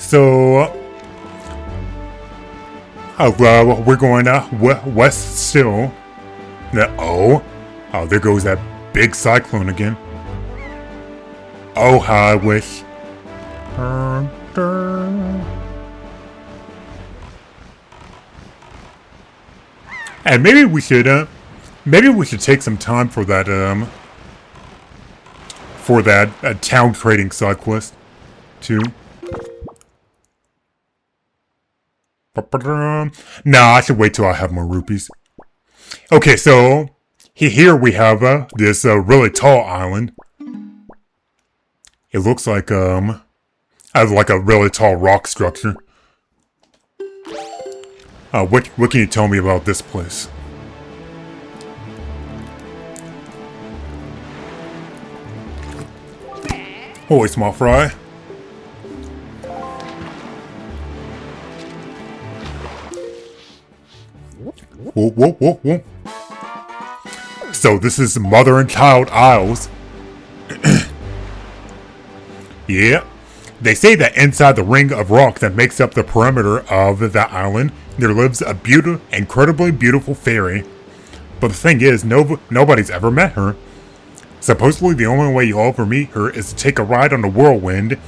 So, we're going west still. Oh, there goes that big cyclone again. Oh, how I wish. And maybe we should take some time for that town trading side quest too. Nah, I should wait till I have more rupees. Okay, so here we have this really tall island. It looks like a really tall rock structure. What can you tell me about this place? Holy small fry. Whoa, whoa, whoa, whoa. So this is Mother and Child Isles. Yeah. They say that inside the ring of rock that makes up the perimeter of that island, there lives a incredibly beautiful fairy. But the thing is, nobody's ever met her. Supposedly the only way you'll ever meet her is to take a ride on a whirlwind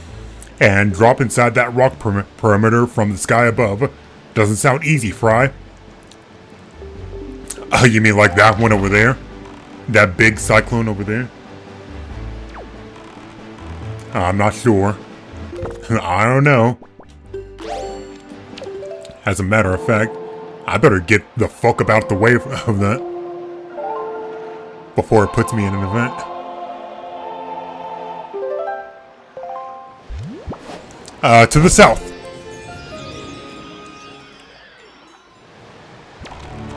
and drop inside that rock perimeter from the sky above. Doesn't sound easy, Fry. You mean like that one over there? That big cyclone over there? I'm not sure. I don't know. As a matter of fact, I better get the fuck out the way of that before it puts me in an event. To the south.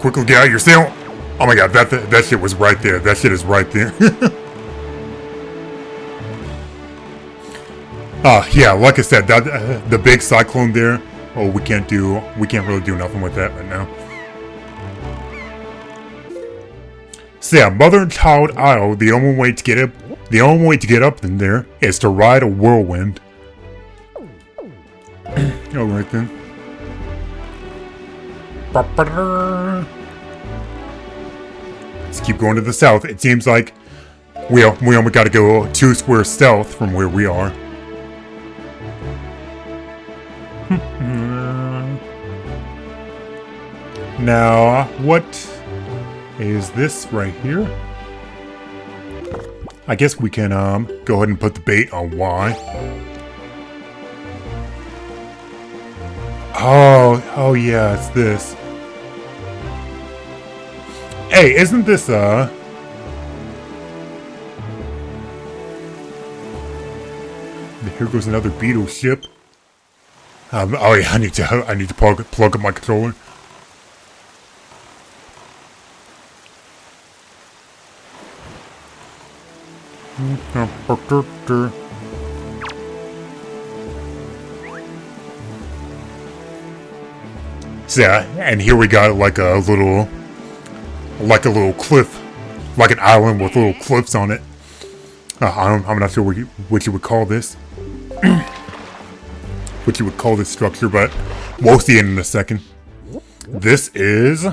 Quickly get out your sail. Oh my god, that shit was right there. That shit is right there. Yeah, like I said, that the big cyclone there. Oh, we can't really do nothing with that right now. So yeah, Mother and Child Isle. The only way to get up in there is to ride a whirlwind. All right then. Let's keep going to the south. It seems like we only got to go 2 squares south from where we are. Now, what is this right here? I guess we can go ahead and put the bait on Y. Oh yeah, it's this. Hey, isn't this here goes another beetle ship. Oh yeah, I need to plug up my controller. So yeah, and here we got like a little cliff, like an island with little cliffs on it. I'm not sure what you would call this. What you would call this structure, but we'll see it in a second. This is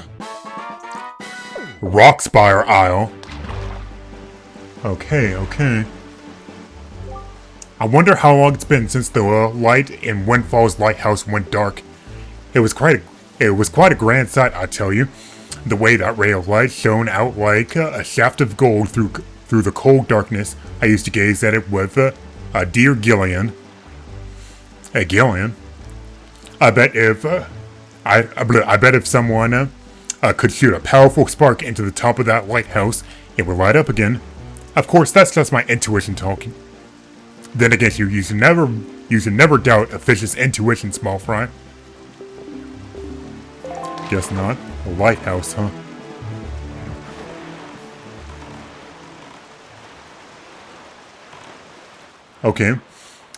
Rockspire Isle. Okay. I wonder how long it's been since the light in Windfall's lighthouse went dark. It was quite a grand sight, I tell you. The way that ray of light shone out like a shaft of gold through the cold darkness. I used to gaze at it with a dear Gillian. Hey, Gillian. I bet if someone could shoot a powerful spark into the top of that lighthouse, it would light up again. Of course, that's just my intuition talking. Then again, you should never doubt a fish's intuition, small fry. Guess not. A lighthouse, huh? Okay.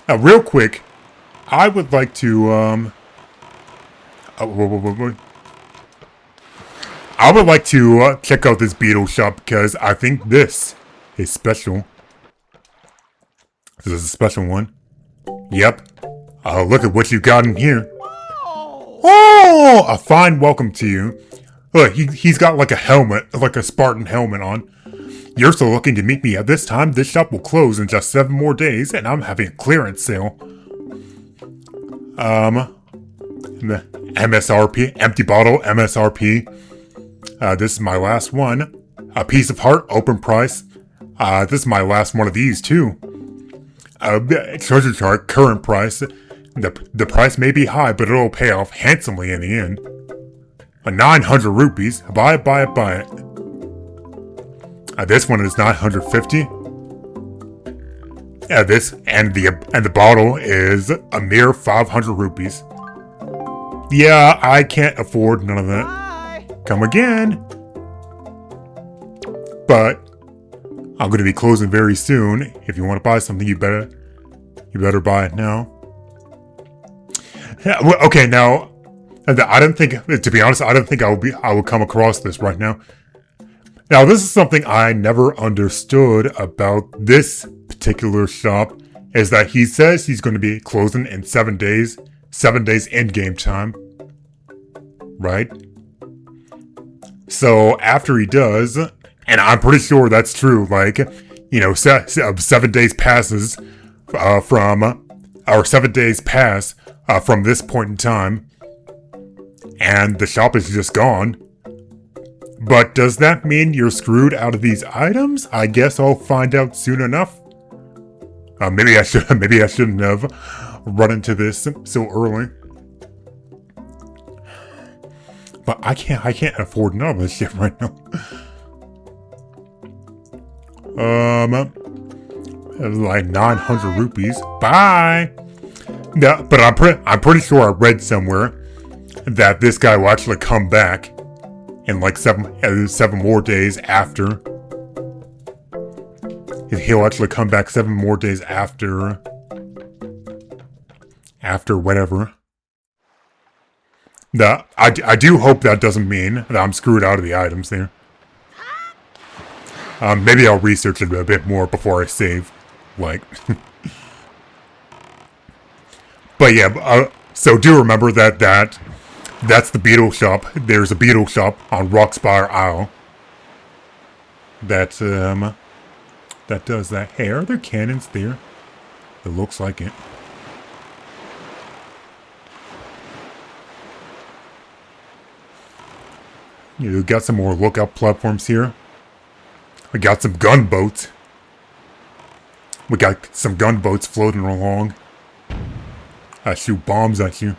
Real quick, I would like to, I would like to check out this beetle shop because I think this is special. This is a special one. Yep. Look at what you got in here. Oh, a fine welcome to you. Look, he's got like a helmet, like a Spartan helmet on. You're still looking to meet me at this time. This shop will close in just 7 more days, and I'm having a clearance sale. The MSRP, empty bottle, MSRP. This is my last one. A piece of heart, open price. This is my last one of these, too. Treasure chart, current price. The price may be high, but it'll pay off handsomely in the end. 900 rupees. Buy it, buy it, buy it. This one is 950. This and the bottle is a mere 500 rupees. Yeah, I can't afford none of that. Bye. Come again. But I'm going to be closing very soon. If you want to buy something, you better buy it now. Yeah, well, okay, now I don't think, to be honest, I don't think I will come across this right now. Now, this is something I never understood about this particular shop, is that he says he's going to be closing in 7 days, 7 days in-game time, right? So, after he does, and I'm pretty sure that's true, like, 7 days passes or 7 days pass from this point in time, and the shop is just gone. But does that mean you're screwed out of these items? I guess I'll find out soon enough. Maybe I shouldn't have run into this so early. But I can't afford none of this shit right now. Like 900 rupees. Bye. No, but I'm pretty sure I read somewhere that this guy will actually come back in like 7 more days after. He'll actually come back 7 more days after whatever. I do hope that doesn't mean that I'm screwed out of the items there. Maybe I'll research it a bit more before I save. Like. But yeah, so do remember that's the beetle shop. There's a beetle shop on Rockspire Isle. That does that. Hey, are there cannons there? It looks like it. You got some more lookout platforms here. We got some gunboats. We got some gunboats floating along. I shoot bombs at you.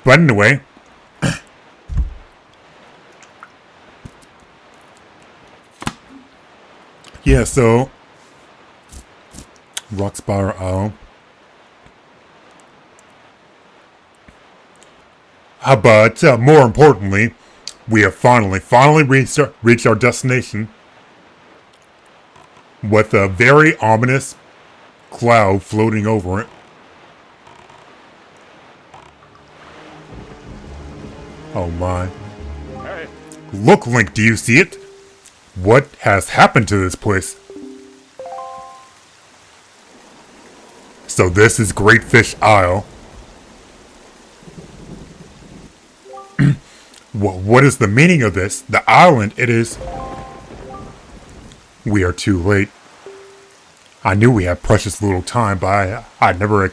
But anyway. Yeah, so Rockspire Isle. But more importantly, we have finally reached our destination with a very ominous cloud floating over it. Oh my. Hey. Look, Link, do you see it? What has happened to this place? So this is Great Fish Isle. What is the meaning of this? The island, it is... We are too late. I knew we had precious little time, but I never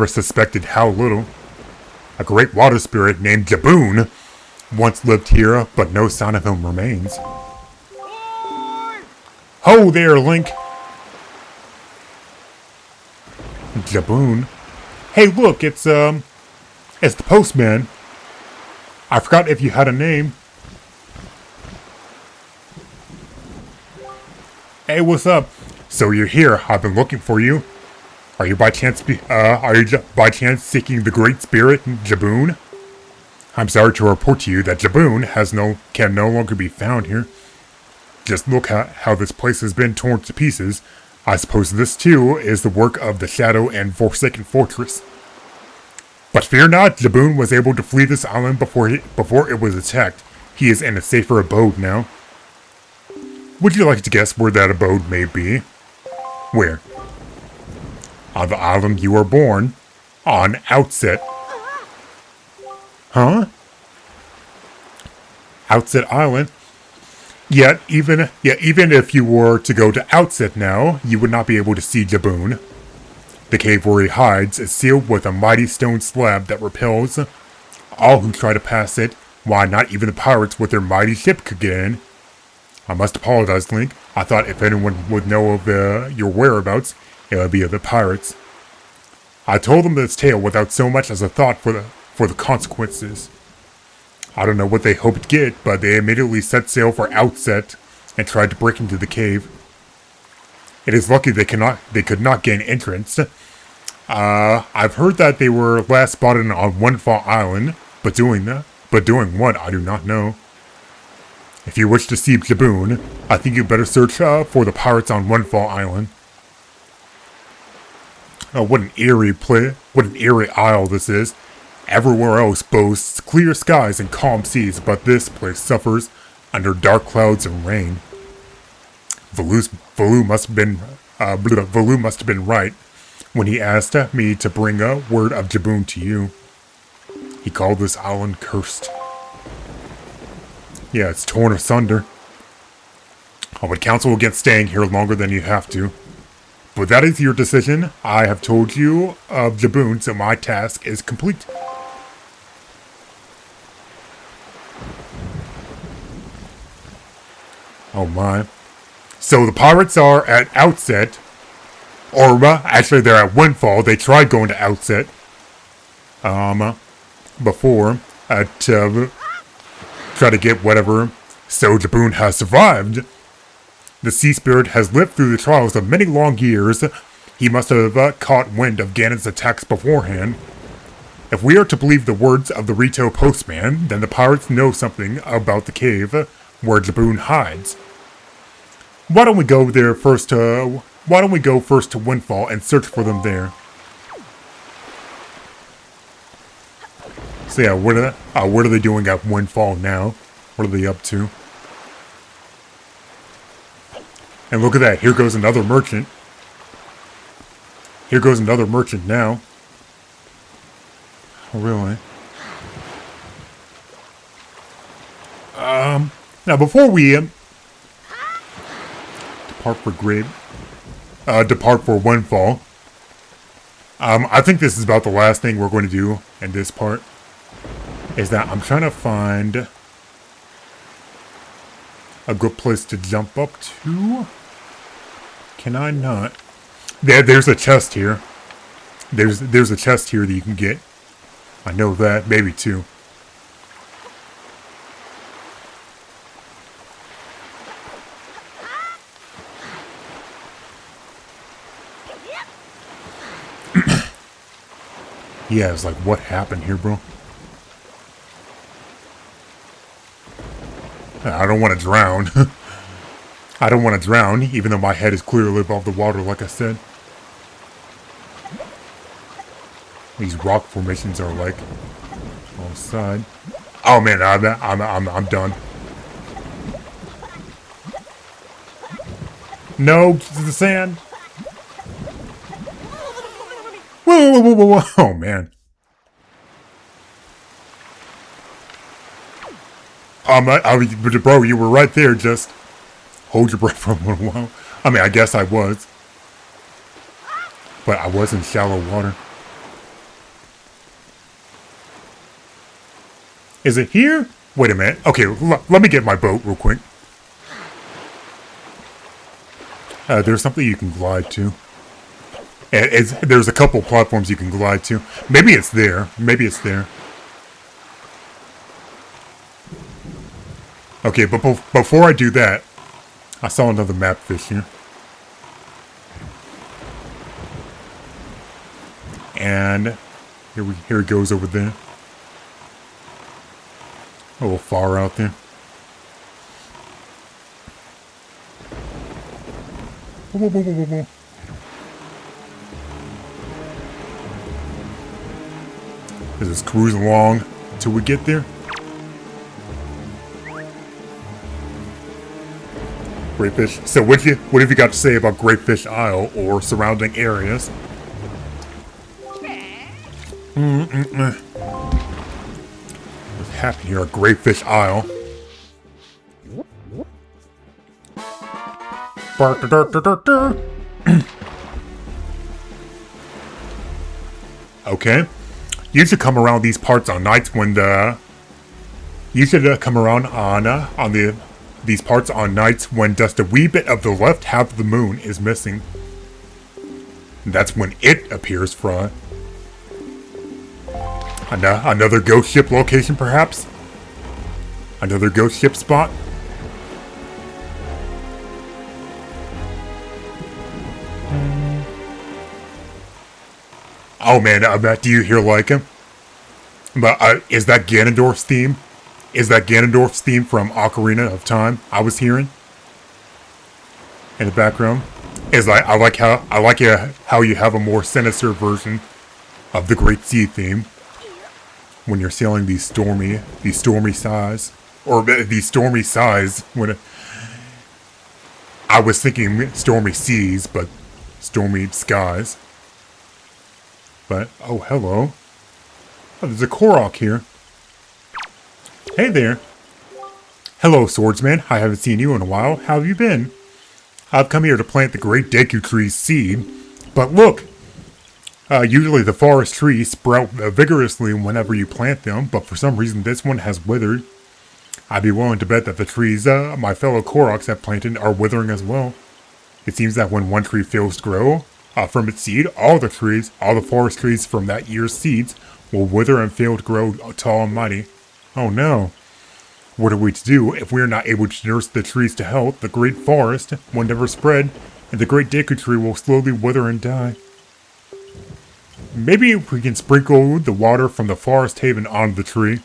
suspected how little. A great water spirit named Jaboon once lived here, but no sign of him remains. Ho there, Link! Jaboon? Hey, look, it's the postman. I forgot if you had a name. Hey, what's up? So you're here. I've been looking for you. Are you by chance seeking the Great Spirit, Jaboon? I'm sorry to report to you that Jaboon can no longer be found here. Just look how this place has been torn to pieces. I suppose this too is the work of the Shadow and Forsaken Fortress. But fear not, Jaboon was able to flee this island before it was attacked. He is in a safer abode now. Would you like to guess where that abode may be? Where? On the island you were born. On Outset. Huh? Outset Island? Yet even if you were to go to Outset now, you would not be able to see Jaboon. The cave where he hides is sealed with a mighty stone slab that repels all who try to pass it. Why, not even the pirates with their mighty ship could get in. I must apologize, Link. I thought if anyone would know of your whereabouts, it would be of the pirates. I told them this tale without so much as a thought for the consequences. I don't know what they hoped to get, but they immediately set sail for Outset and tried to break into the cave. It is lucky they could not gain entrance. I've heard that they were last spotted on Windfall Island, but doing what, I do not know. If you wish to see Jaboon, I think you better search for the pirates on Windfall Island. Oh, what an eerie isle this is. Everywhere else boasts clear skies and calm seas, but this place suffers under dark clouds and rain. Valoo must have been right when he asked me to bring a word of Jaboon to you. He called this island cursed. Yeah, it's torn asunder. I would counsel against staying here longer than you have to. But that is your decision. I have told you of Jaboon, so my task is complete. Oh my. So the pirates are at Outset. Or, actually they're at Windfall. They tried going to Outset. Before. Try to get whatever. So Jaboon has survived. The sea spirit has lived through the trials of many long years. He must have caught wind of Ganon's attacks beforehand. If we are to believe the words of the Rito postman, then the pirates know something about the cave where Jaboon hides. Why don't we go there first to... Why don't we go first to Windfall and search for them there? So yeah, what are they doing at Windfall now? What are they up to? And look at that, here goes another merchant. Here goes another merchant now. Oh, really? Now before we depart for Windfall. I think this is about the last thing we're going to do in this part. Is that I'm trying to find a good place to jump up to. Can I not? There's a chest here. There's a chest here that you can get. I know that. Maybe two. Yeah, it's like, what happened here, bro? I don't want to drown. I don't want to drown, even though my head is clearly above the water, like I said. These rock formations are like on the side. Oh man, I'm done. No, to the sand. Whoa, whoa, whoa, whoa, whoa. Oh man. Bro, you were right there. Just hold your breath for a little while. I mean, I guess I was. But I was in shallow water. Is it here? Wait a minute. Okay, let me get my boat real quick. There's something you can glide to. There's a couple platforms you can glide to. Maybe it's there. Maybe it's there. Okay, but before I do that, I saw another map fish here. And here it goes over there. A little far out there. Whoa, whoa, whoa, whoa, whoa. Let's just cruise along until we get there. Great Fish. So what have you got to say about Great Fish Isle or surrounding areas? What's happening here at Great Fish Isle? Okay. You should come around these parts on nights when you should come around on these parts on nights when just a wee bit of the left half of the moon is missing. That's when it appears from. Another ghost ship location, perhaps? Another ghost ship spot? Oh man, do you hear like him? But is that Ganondorf's theme? Is that Ganondorf's theme from Ocarina of Time I was hearing? In the background? I like how you have a more sinister version of the Great Sea theme when you're sailing these stormy sighs. Or these stormy sighs when I was thinking stormy seas, but stormy skies. But, oh, hello. Oh, there's a Korok here. Hey there. Hello, swordsman. I haven't seen you in a while. How have you been? I've come here to plant the Great Deku Tree's seed. But look! Usually the forest trees sprout vigorously whenever you plant them, but for some reason this one has withered. I'd be willing to bet that the trees my fellow Koroks have planted are withering as well. It seems that when one tree fails to grow from its seed, all the forest trees from that year's seeds will wither and fail to grow tall and mighty. Oh no. What are we to do if we are not able to nurse the trees to health? The great forest will never spread, and the great Deku Tree will slowly wither and die. Maybe if we can sprinkle the water from the forest haven onto the tree,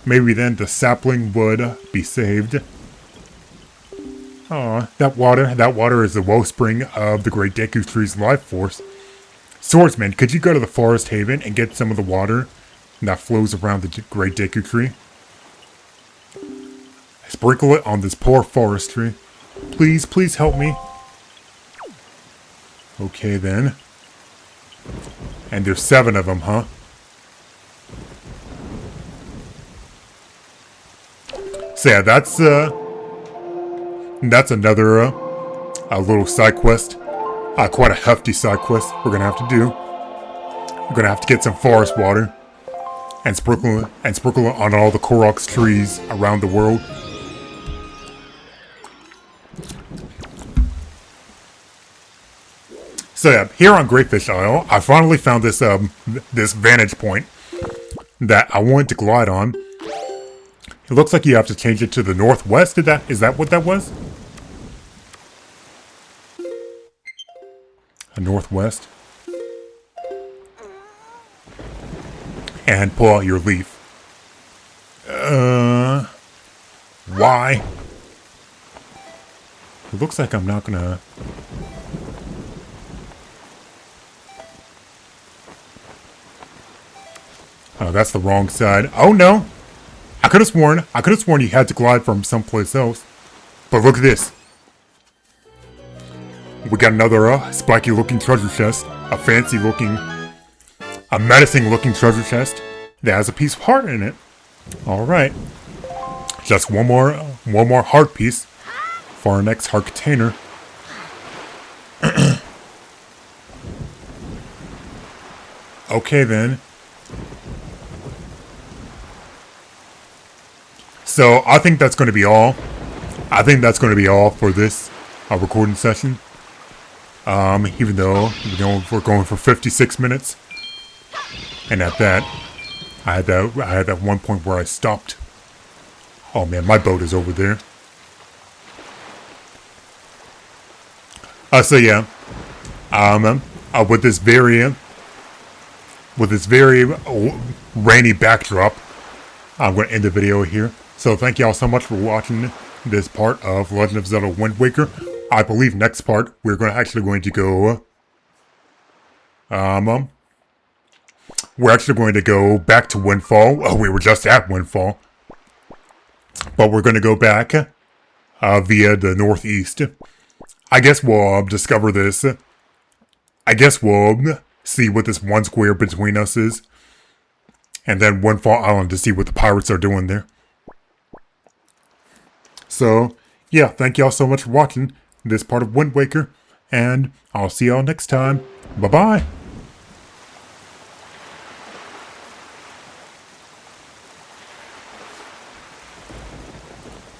maybe then the sapling would be saved. Aw, that water is the wellspring of the great Deku Tree's life force. Swordsman, could you go to the forest haven and get some of the water that flows around the great Deku Tree? Sprinkle it on this poor forest tree. Please, please help me. Okay then. And there's 7 of them, huh? So yeah, that's another a little side quest. Quite a hefty side quest we're gonna have to do. We're gonna have to get some forest water and sprinkle it on all the Korok's trees around the world. So yeah, here on Great Fish Isle, I finally found this this vantage point that I wanted to glide on. It looks like you have to change it to the northwest. Is that what that was? A northwest. And pull out your leaf. Why? It looks like I'm not gonna... Oh, that's the wrong side. Oh no! I could have sworn you had to glide from someplace else. But look at this. We got another spiky looking treasure chest. A fancy looking, a menacing looking treasure chest that has a piece of heart in it. Alright. Just one more heart piece for our next heart container. Okay then. So I think that's going to be all. I think that's going to be all for this recording session. Even though we're going for 56 minutes, and at that, I had that one point where I stopped. Oh man, my boat is over there. So yeah, with this very rainy backdrop, I'm going to end the video here. So thank y'all so much for watching this part of Legend of Zelda Wind Waker. I believe next part we're actually going to go we're actually going to go back to Windfall. Oh, we were just at Windfall. But we're going to go back via the northeast. I guess we'll discover this. I guess we'll see what this one square between us is. And then Windfall Island to see what the pirates are doing there. So, yeah, thank y'all so much for watching this part of Wind Waker. And I'll see y'all next time. Bye-bye.